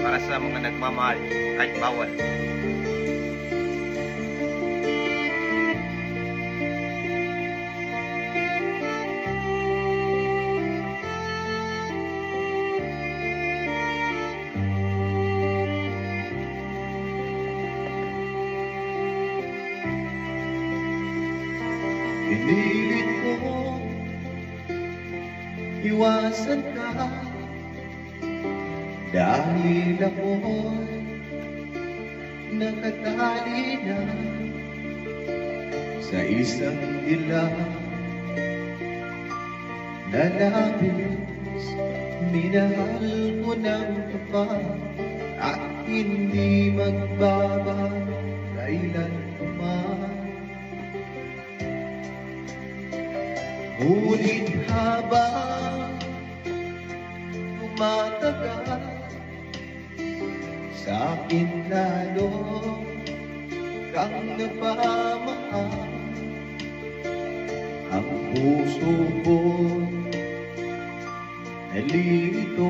Para sa mga nagmamahal kahit bawal. Pinilit ko iwasan ka dahil ako'y nakatali na sa isang dilag na labis. Minahal ko ng tapat at hindi magbabago kailanman. Ngunit habang tumatagal, sa akin lalo kang napamahal. Ang puso ko nalilito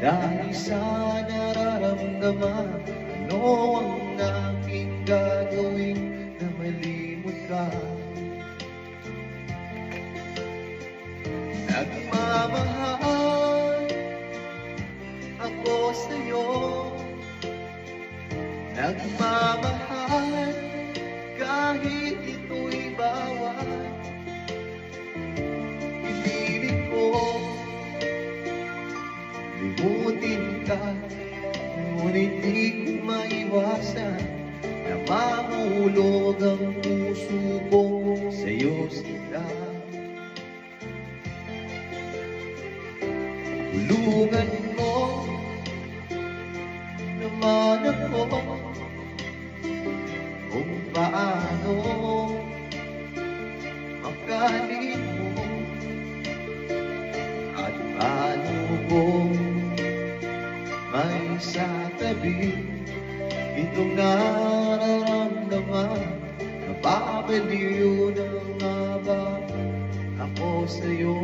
dahil sa nararamdaman. Ano ang aking gagawin na malimot ka? Nagmamahal ako sa'yo, nagmamahal kahit ito'y bawal. Pinilit ko limutin ka, ngunit di ko maiwasan na mahulog ang puso ko sa'yo sila. Tulungan mo naman ako kung paano makalin mo at paano ko may satabi itong nararamdaman. Napapaliw na nga ba ako sa'yo?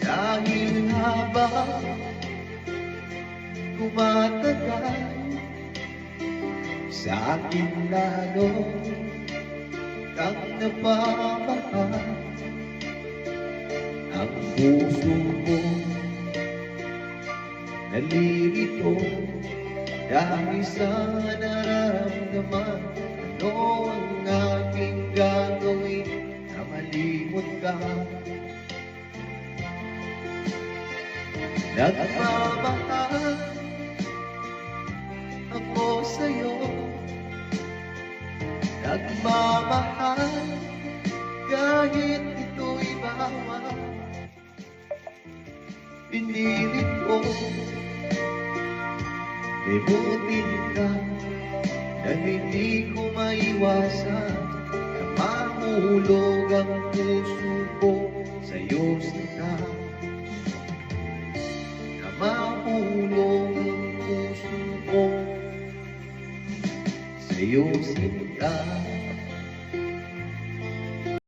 Dahil habang tumatagal, sa akin lalo kang napamahal. Ang puso ko nalilito dahil sa nararamdaman. Ano ang aking gagawin na malimot ka? Nagmamahal ako sa'yo, nagmamahal kahit ito'y bawal. Pinilit ko limutin ka na hindi ko maiwasan na mahulog ang puso ko sa'yo sila. Mahulog ang puso ko sa'yo sinta.